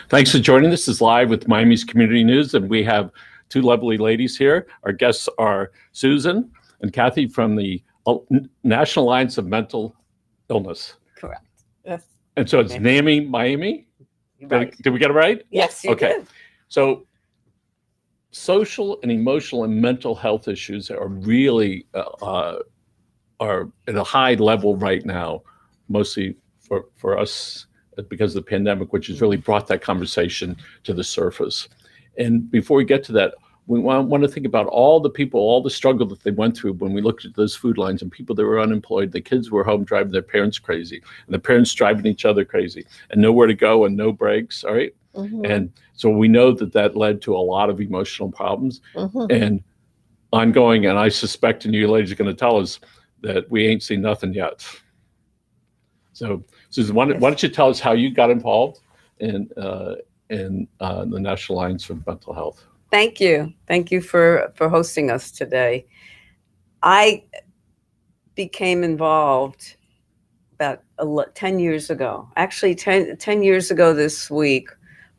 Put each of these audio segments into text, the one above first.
Thanks for joining us. This is Live with Miami's Community News, and we have two lovely ladies here. Our guests are Susan and Kathy from the National Alliance of Mental Illness. Correct. Yes. And so it's NAMI Miami? Right. Did we get it right? Yes, you did. So social and emotional and mental health issues are really are at a high level right now, mostly for us because of the pandemic, which has really brought that conversation to the surface. And before we get to that, we want to think about all the people, all the struggle that they went through when we looked at those food lines and people that were unemployed. The kids were home driving their parents crazy, and the parents driving each other crazy, and nowhere to go and no breaks. All right. Mm-hmm. And so we know that led to a lot of emotional problems and ongoing. And I suspect, and you ladies are going to tell us that we ain't seen nothing yet. So Susan, why don't you tell us how you got involved in the National Alliance for Mental Health? Thank you. Thank you for hosting us today. I became involved about 10 years ago. Actually, 10 years ago this week,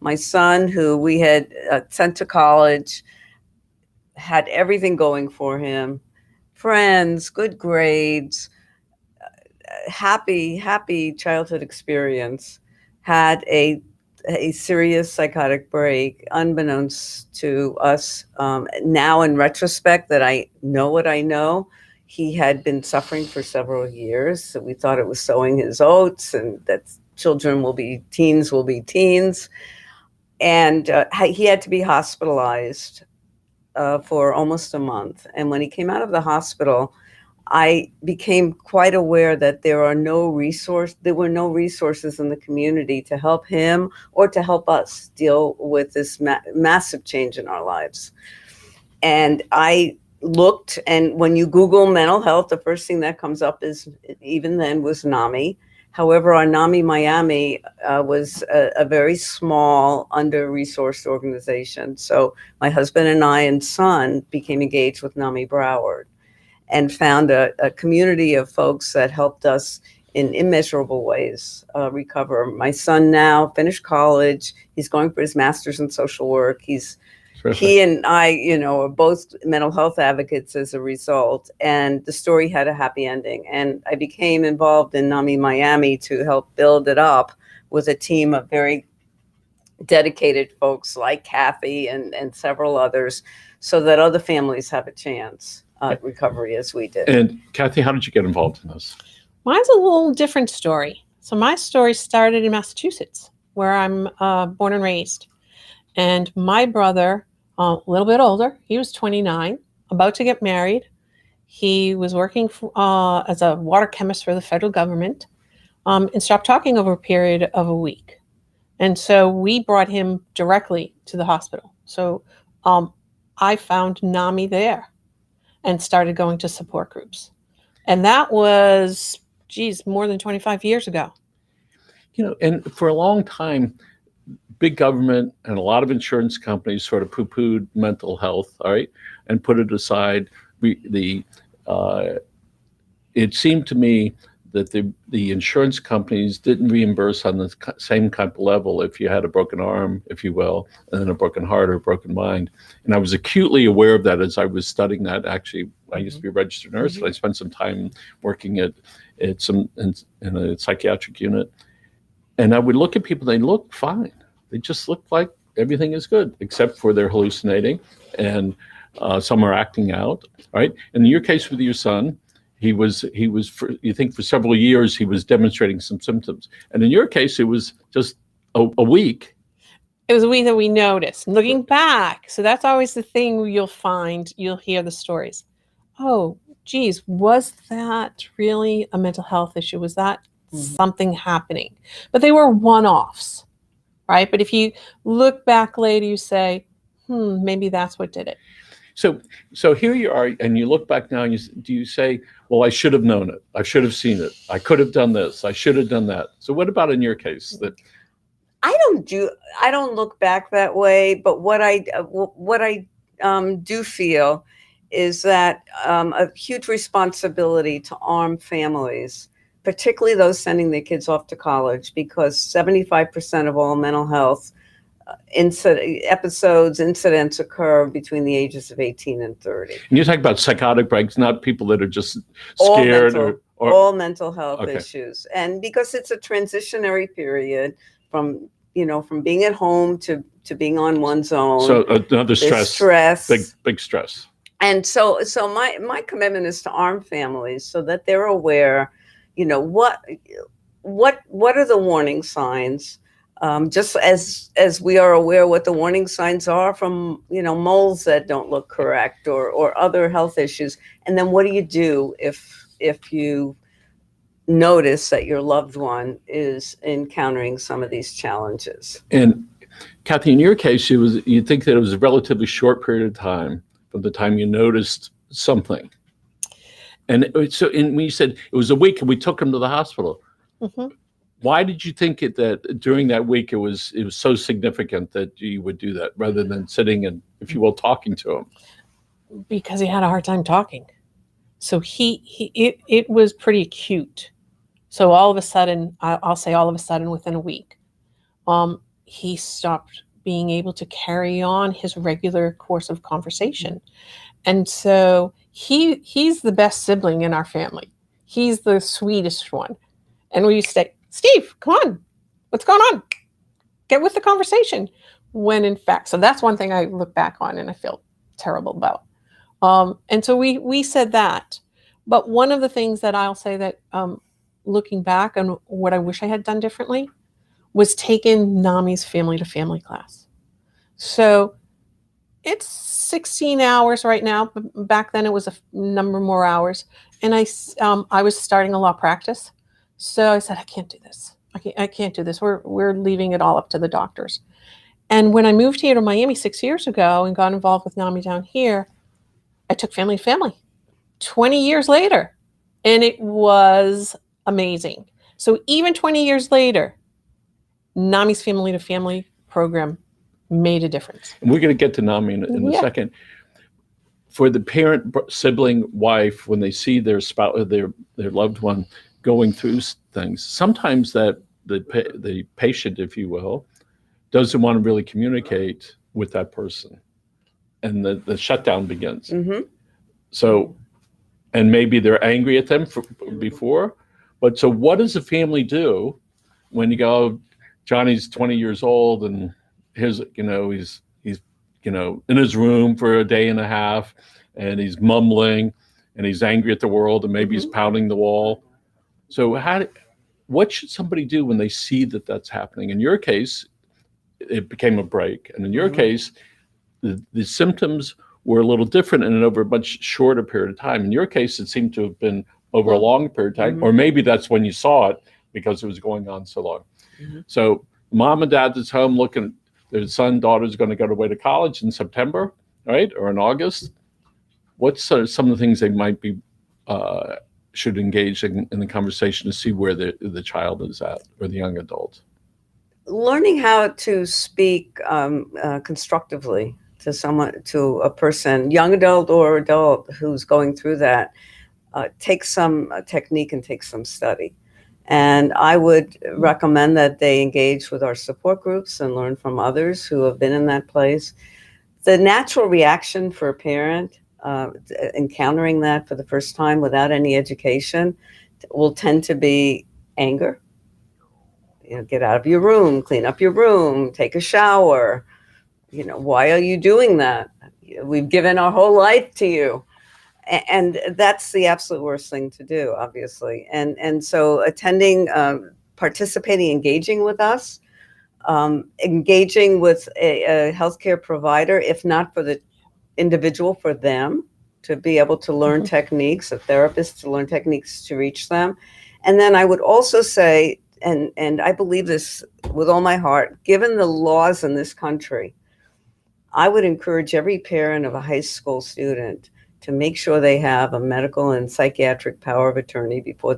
my son, who we had sent to college, had everything going for him, friends, good grades, happy childhood experience, had a serious psychotic break, unbeknownst to us. Now in retrospect that I know what I know, he had been suffering for several years. So we thought it was sowing his oats and that children will be teens. And he had to be hospitalized for almost a month. And when he came out of the hospital, I became quite aware that there were no resources in the community to help him or to help us deal with this massive change in our lives. And I looked, and when you Google mental health, the first thing that comes up was NAMI. However, our NAMI Miami was a very small, under-resourced organization. So my husband and I and son became engaged with NAMI Broward and found a community of folks that helped us in immeasurable ways recover. My son now finished college. He's going for his master's in social work. He and I, are both mental health advocates as a result. And the story had a happy ending. And I became involved in NAMI Miami to help build it up with a team of very dedicated folks like Kathy and several others, so that other families have a chance at recovery as we did. And Kathy, how did you get involved in this? Mine's a little different story. So my story started in Massachusetts, where I'm born and raised. And my brother, a little bit older, he was 29, about to get married. He was working as a water chemist for the federal government and stopped talking over a period of a week. And so we brought him directly to the hospital. So I found NAMI there and started going to support groups. And that was, more than 25 years ago. And for a long time, big government and a lot of insurance companies sort of poo-pooed mental health, all right, and put it aside. It seemed to me that the insurance companies didn't reimburse on the same kind of level if you had a broken arm, if you will, and then a broken heart or a broken mind. And I was acutely aware of that as I was studying that. Actually, I used to be a registered nurse, and I spent some time working in a psychiatric unit. And I would look at people, they look fine. They just look like everything is good, except for they're hallucinating and some are acting out, right? And in your case with your son, he was for several years, he was demonstrating some symptoms. And in your case, it was just a week. It was a week that we noticed. Looking back, so that's always the thing you'll hear the stories. Oh, geez, was that really a mental health issue? Was that something happening? But they were one-offs, right? But if you look back later, you say, maybe that's what did it. So here you are, and you look back now, and do you say, well, I should have known it. I should have seen it. I could have done this. I should have done that. So what about in your case? I don't look back that way, but what I do feel is that a huge responsibility to arm families, particularly those sending their kids off to college, because 75% of all mental health incidents occur between the ages of 18 and 30. And you talk about psychotic breaks, not people that are just All scared mental, or all mental health Okay. issues. And because it's a transitionary period from, from being at home to being on one's own. so another there's stress, stress. big stress. And so my commitment is to arm families so that they're aware, what are the warning signs, just as we are aware what the warning signs are from, moles that don't look correct or other health issues. And then what do you do if you notice that your loved one is encountering some of these challenges? And Kathy, in your case, you think that it was a relatively short period of time from the time you noticed something. And when you said it was a week and we took him to the hospital, Mm-hmm. why did you think that during that week it was so significant that you would do that rather than sitting and, if you will, talking to him? Because he had a hard time talking. So it was pretty acute. So all of a sudden, I'll say all of a sudden within a week, he stopped being able to carry on his regular course of conversation. And so he's the best sibling in our family. He's the sweetest one. And we used to say, Steve, come on, what's going on? Get with the conversation. When in fact, so that's one thing I look back on and I feel terrible about. And so we said that. But one of the things that I'll say that looking back and what I wish I had done differently was taken NAMI's family to family class. So it's 16 hours right now, but back then it was a number more hours. And I was starting a law practice. So I said, I can't do this. I can't do this. We're leaving it all up to the doctors. And when I moved here to Miami 6 years ago and got involved with NAMI down here, I took family to family 20 years later. And it was amazing. So even 20 years later, NAMI's family to family program made a difference. And we're going to get to NAMI in a second. For the parent, sibling, wife, when they see their spouse, their loved one going through things, sometimes that the patient, if you will, doesn't want to really communicate with that person, and the shutdown begins. Mm-hmm. So, and maybe they're angry at them before, but so what does the family do when you go, Johnny's 20 years old and he's in his room for a day and a half and he's mumbling and he's angry at the world and maybe he's pounding the wall. So what should somebody do when they see that that's happening? In your case, it became a break. And in your case, the symptoms were a little different and over a much shorter period of time. In your case, it seemed to have been over a long period of time, or maybe that's when you saw it because it was going on so long. So mom and dad is home looking, their son, daughter's going to go away to college in September, right? Or in August. What's some of the things they might be, should engage in the conversation to see where the child is at, or the young adult? Learning how to speak constructively to a person, young adult or adult, who's going through that, takes some technique and takes some study. And I would recommend that they engage with our support groups and learn from others who have been in that place. The natural reaction for a parent encountering that for the first time without any education will tend to be anger. Get out of your room, clean up your room, take a shower. Why are you doing that? We've given our whole life to you. And that's the absolute worst thing to do, obviously. And so attending, participating, engaging with us, engaging with a healthcare provider, if not for the individual, for them to be able to learn techniques, a therapist to learn techniques to reach them. And then I would also say, and I believe this with all my heart, given the laws in this country, I would encourage every parent of a high school student to make sure they have a medical and psychiatric power of attorney before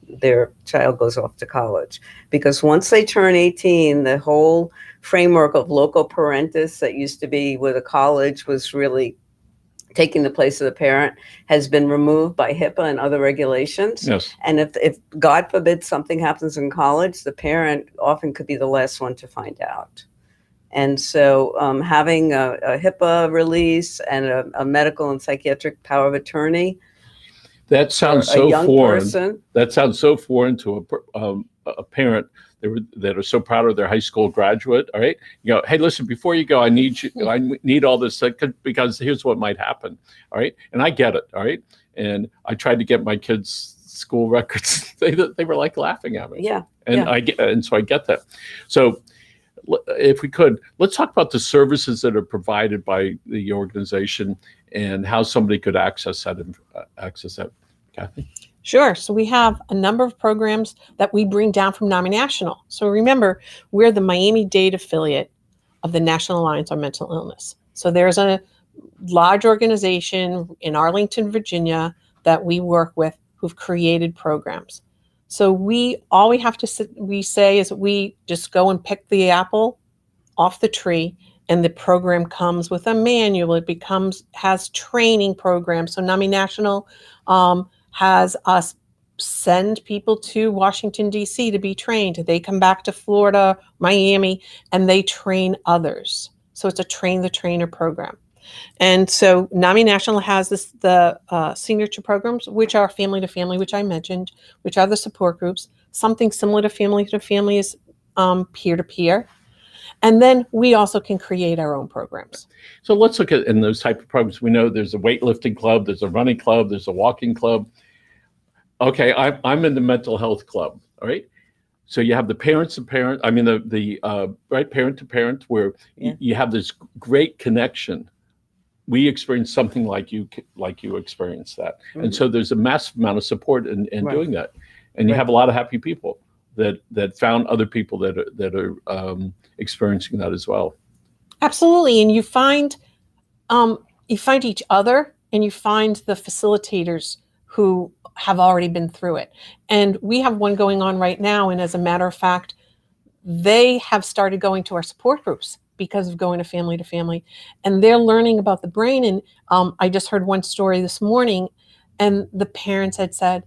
their child goes off to college. Because once they turn 18, the whole framework of loco parentis that used to be where the college was really taking the place of the parent has been removed by HIPAA and other regulations. Yes. And if God forbid something happens in college, the parent often could be the last one to find out. And so having a HIPAA release and a medical and psychiatric power of attorney That sounds for a so young foreign. person. That sounds so foreign to a parent that are so proud of their high school graduate. All right, you go, hey, listen, before you go, I need all this because here's what might happen. All right, and I get it. All right, and I tried to get my kids' school records. They were like laughing at me. Yeah, and so I get that. So if we could, let's talk about the services that are provided by the organization and how somebody could access that. Kathy? Sure. So we have a number of programs that we bring down from NAMI National. So remember, we're the Miami-Dade affiliate of the National Alliance on Mental Illness. So there's a large organization in Arlington, Virginia, that we work with who've created programs. So all we have to say is we just go and pick the apple off the tree, and the program comes with a manual. It has training programs. So NAMI National has us send people to Washington, D.C. to be trained. They come back to Florida, Miami, and they train others. So it's a train the trainer program. And so NAMI National has the signature programs, which are family to family, which I mentioned, which are the support groups. Something similar to family is peer to peer. And then we also can create our own programs. So let's look at in those type of programs. We know there's a weightlifting club, there's a running club, there's a walking club. Okay, I'm in the mental health club. All right. So you have the parents to parent. I mean the right parent to parent, where you have this great connection. We experience something like you experienced that, and so there's a massive amount of support in doing that, and you have a lot of happy people that found other people that are experiencing that as well. Absolutely, and you find each other, and you find the facilitators who have already been through it. And we have one going on right now, and as a matter of fact, they have started going to our support groups because of going to family, and they're learning about the brain. And I just heard one story this morning, and the parents had said,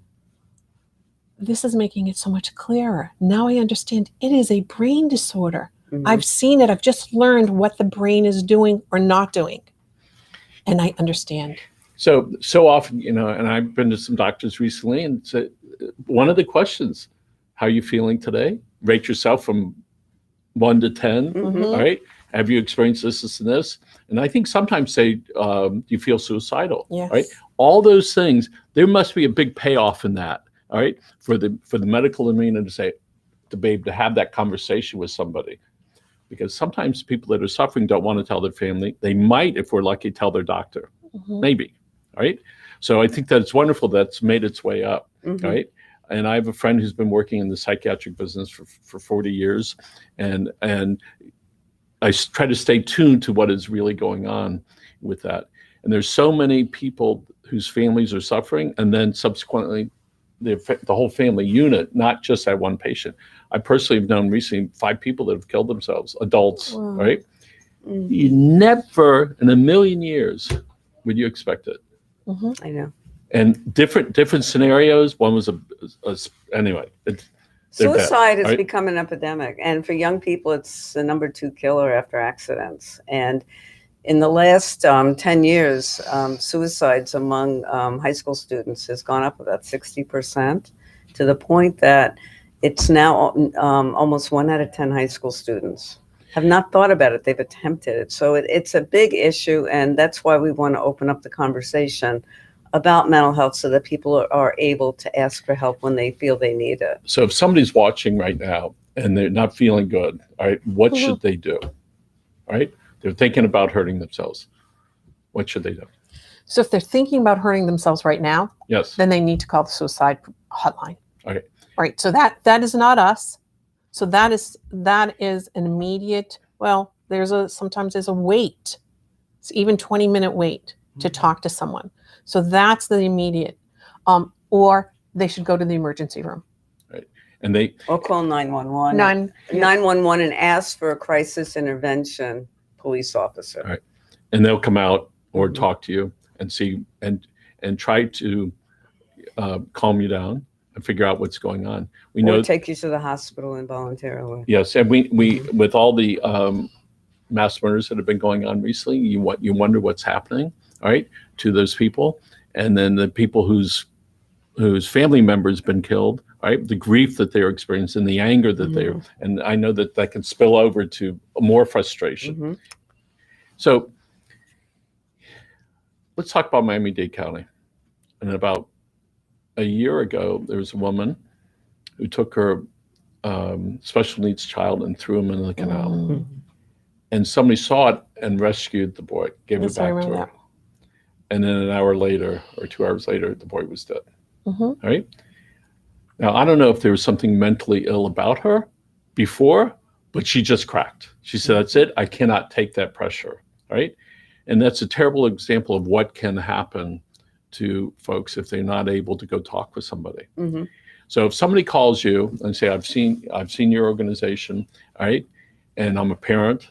this is making it so much clearer. Now I understand it is a brain disorder. Mm-hmm. I've seen it. I've just learned what the brain is doing or not doing. And I understand. So often, and I've been to some doctors recently, and one of the questions, how are you feeling today? Rate yourself from 1 to 10. Mm-hmm. All right. Have you experienced this, and this? And I think sometimes say, do you feel suicidal? Yes. Right. All those things, there must be a big payoff in that. All right. For the medical arena to have that conversation with somebody. Because sometimes people that are suffering don't want to tell their family. They might, if we're lucky, tell their doctor. Mm-hmm. Maybe. All right. So I think that it's wonderful that's made its way up. Mm-hmm. Right. And I have a friend who's been working in the psychiatric business for 40 years. And I try to stay tuned to what is really going on with that. And there's so many people whose families are suffering, and then subsequently the whole family unit, not just that one patient. I personally have known recently 5 people that have killed themselves, adults, wow. Right? Mm-hmm. You never in a million years would you expect it. Mm-hmm. I know. And different scenarios. One was anyway. Suicide has become an epidemic, and for young people, it's the number 2 killer after accidents. And in the last 10 years, suicides among high school students has gone up about 60%, to the point that it's now almost 1 out of 10 high school students have not thought about it. They've attempted it. So it's a big issue, and that's why we want to open up the conversation about mental health so that people are able to ask for help when they feel they need it. So if somebody's watching right now and they're not feeling good, all right, what mm-hmm. should they do? All right? They're thinking about hurting themselves. What should they do? So if they're thinking about hurting themselves right now, yes, then they need to call the suicide hotline. Okay. All right. So that is not us. So that is an immediate, well, sometimes there's a wait. It's even 20-minute wait to talk to someone. So that's the immediate, or they should go to the emergency room. Right. Or call 911. 911 and ask for a crisis intervention police officer. Right. And they'll come out or mm-hmm. talk to you and see and try to calm you down and figure out what's going on. Or take you to the hospital involuntarily. Yes, and we with all the mass murders that have been going on recently. You wonder what's happening, all right, to those people, and then the people whose family members been killed, right? The grief that they're experiencing, the anger that they're, and I know that can spill over to more frustration. So let's talk about Miami-Dade County. And about a year ago, there was a woman who took her special needs child and threw him into the canal. And somebody saw it and rescued the boy, gave it back to her. And then an hour later or 2 hours later, the boy was dead. All right. Now, I don't know if there was something mentally ill about her before, but she just cracked. She said, that's it. I cannot take that pressure. All right. And that's a terrible example of what can happen to folks if they're not able to go talk with somebody. So if somebody calls you and say, I've seen your organization, all right, and I'm a parent,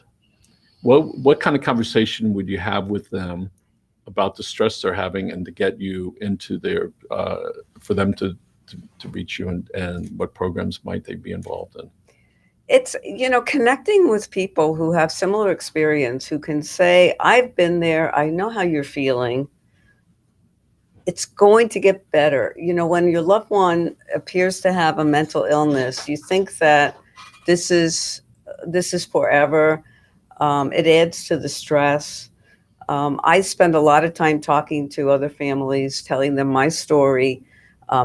what kind of conversation would you have with them about the stress they're having and to get you into their, for them to reach you, and what programs might they be involved in? It's, connecting with people who have similar experience, who can say, I've been there, I know how you're feeling. It's going to get better. When your loved one appears to have a mental illness, you think that this is forever. It adds to the stress. I spend a lot of time talking to other families, telling them my story,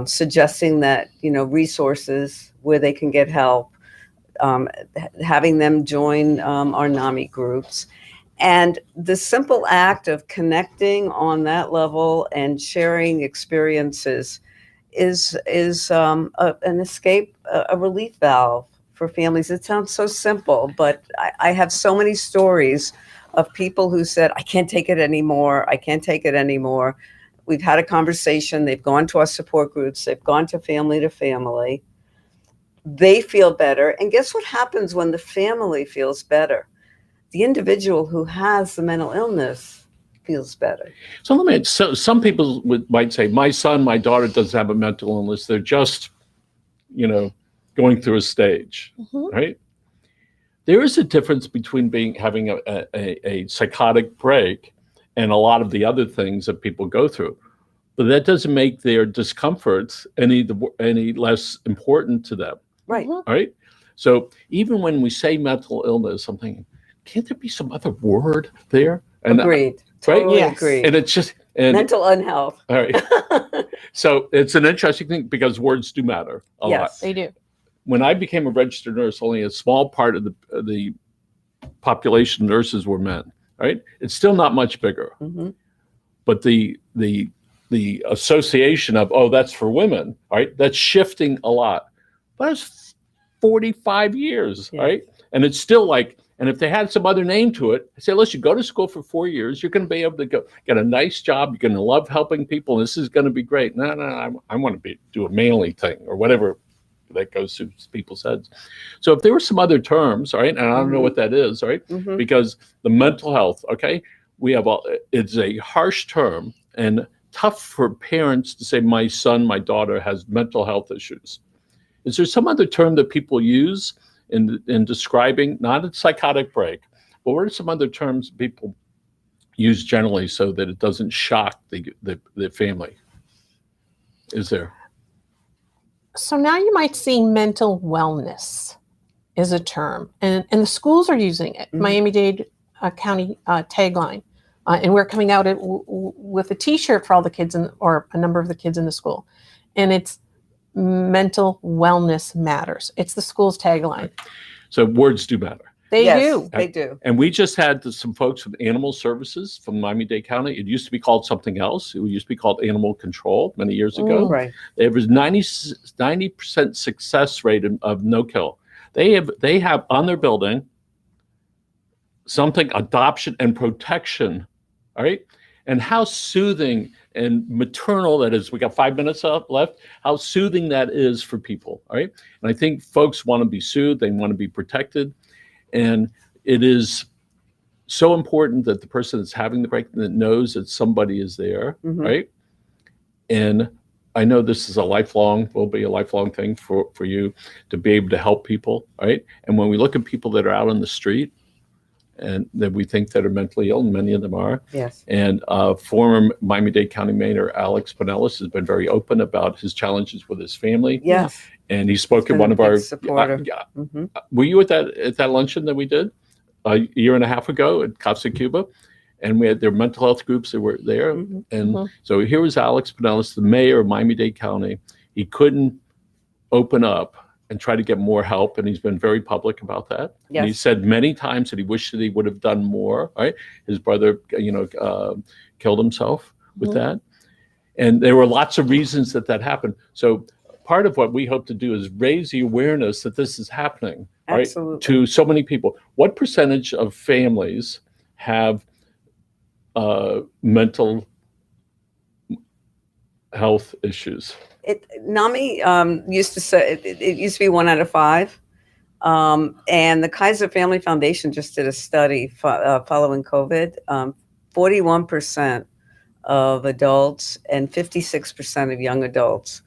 suggesting that, resources where they can get help, having them join our NAMI groups. And the simple act of connecting on that level and sharing experiences is an escape, a relief valve for families. It sounds so simple, but I have so many stories of people who said, I can't take it anymore. I can't take it anymore. We've had a conversation. They've gone to our support groups. They've gone to family. They feel better. And guess what happens when the family feels better? The individual who has the mental illness feels better. So some people might say, my son, my daughter doesn't have a mental illness. They're just, going through a stage, right? There is a difference between having a psychotic break and a lot of the other things that people go through. But that doesn't make their discomforts any less important to them. Right. All right. So even when we say mental illness, I'm thinking, can't there be some other word there? And agreed. Right? Totally Yes. agreed. And it's just mental unhealth. All right. So it's an interesting thing because words do matter a lot. Yes. They do. When I became a registered nurse, only a small part of the population of nurses were men. Right? It's still not much bigger, but the association of, oh, that's for women, right? That's shifting a lot. But it's 45 years, right? And it's still like, and if they had some other name to it, I say, listen, go to school for 4 years. You're going to be able to get a nice job. You're going to love helping people. And this is going to be great. No, I want to do a manly thing or whatever that goes through people's heads. So if there were some other terms, right, and I don't know what that is, right, because the mental health, okay, it's a harsh term and tough for parents to say, my son, my daughter has mental health issues. Is there some other term that people use in describing, not a psychotic break, but what are some other terms people use generally so that it doesn't shock the family? Is there? So now you might see mental wellness is a term, and the schools are using it. Miami-Dade County tagline, and we're coming out with a T-shirt for all the kids or a number of the kids in the school, and it's mental wellness matters. It's the school's tagline. So words do matter. They Yes, do. they do. And we just had some folks from Animal Services from Miami-Dade County. It used to be called something else. It used to be called Animal Control many years ago. Right. There was 90% success rate of no-kill. They have on their building something, adoption and protection, all right? And how soothing and maternal that is. We got 5 minutes left. How soothing that is for people, all right? And I think folks want to be soothed. They want to be protected. And it is so important that the person that's having the break that knows that somebody is there, right? And I know this is will be a lifelong thing for you to be able to help people, right? And when we look at people that are out on the street, and that we think that are mentally ill, and many of them are. Yes. And former Miami-Dade County Mayor Alex Pinellas has been very open about his challenges with his family. Yes. And he spoke at been one a of big our supporter. Mhm. Were you at that luncheon that we did a year and a half ago at Casa Cuba? And we had their mental health groups that were there. Mhm. And so here was Alex Pinellas, the mayor of Miami-Dade County. He couldn't open up and try to get more help, and he's been very public about that. Yes. And he said many times that he wished that he would have done more. Right, his brother, killed himself with that, and there were lots of reasons that happened. So part of what we hope to do is raise the awareness that this is happening, right, Absolutely. to so many people. What percentage of families have mental health issues? NAMI used to say it used to be 1 out of 5. And the Kaiser Family Foundation just did a study following COVID. 41% of adults and 56% of young adults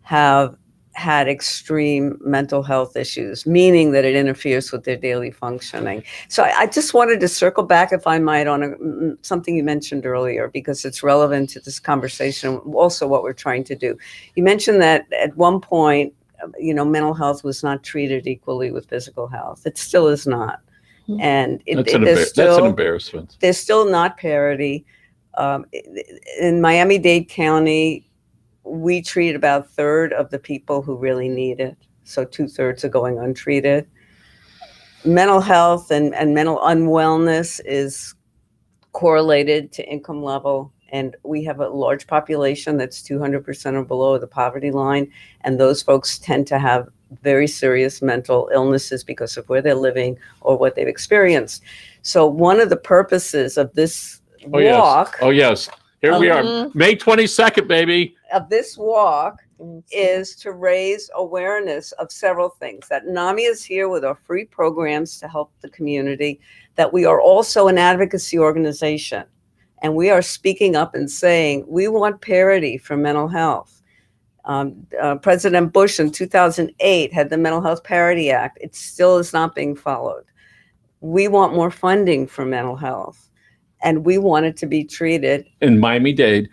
have had extreme mental health issues, meaning that it interferes with their daily functioning. So I just wanted to circle back, if I might, on something you mentioned earlier, because it's relevant to this conversation, also what we're trying to do. You mentioned that at one point, mental health was not treated equally with physical health. It still is not. And that's an embarrassment. There's still not parity. In Miami-Dade County, we treat about 1/3 of the people who really need it. So 2/3 are going untreated. Mental health and mental unwellness is correlated to income level. And we have a large population that's 200% or below the poverty line. And those folks tend to have very serious mental illnesses because of where they're living or what they've experienced. So one of the purposes of this walk. Oh, yes. Here we are, May 22nd, baby. Of this walk is to raise awareness of several things. That NAMI is here with our free programs to help the community, that we are also an advocacy organization. And we are speaking up and saying, we want parity for mental health. President Bush in 2008 had the Mental Health Parity Act. It still is not being followed. We want more funding for mental health. And we want it to be treated. In Miami-Dade,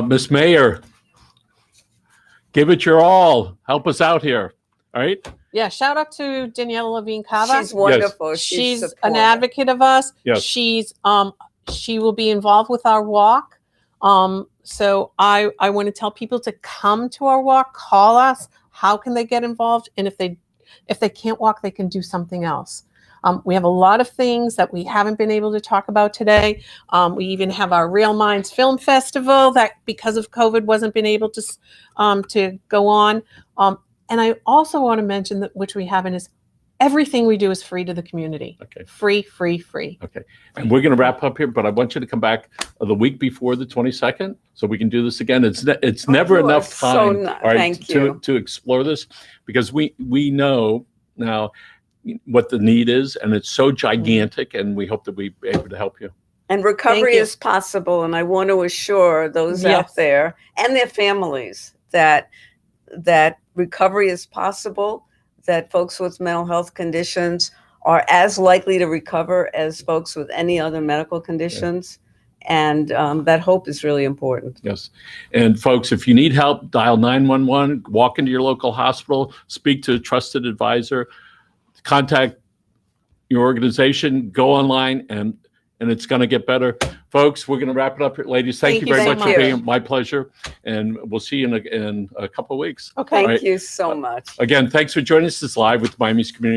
Miss Mayor, give it your all. Help us out here. All right? Yeah, shout out to Daniela Levine Cava. She's wonderful. Yes. She's an supportive. advocate of us. Yes. She will be involved with our walk. So I want to tell people to come to our walk, call us. How can they get involved? And if they can't walk, they can do something else. We have a lot of things that we haven't been able to talk about today. We even have our Real Minds Film Festival that, because of COVID, wasn't been able to go on. And I also want to mention that, which we haven't, is everything we do is free to the community. Okay. Free, free, free. Okay. And we're going to wrap up here, but I want you to come back the week before the 22nd so we can do this again. It's never enough time to explore this, because we know now what the need is, and it's so gigantic, and we hope that we're able to help you. And recovery is possible, and I want to assure those out there and their families that recovery is possible, that folks with mental health conditions are as likely to recover as folks with any other medical conditions. And that hope is really important. Yes. And folks, if you need help, dial 911, walk into your local hospital, speak to a trusted advisor, contact your organization, go online, and it's going to get better. Folks, we're going to wrap it up here. Ladies, thank you very much for being here. My pleasure. And we'll see you in a couple of weeks. Okay. Thank you so much. Again, thanks for joining us. This is Live with Miami's Community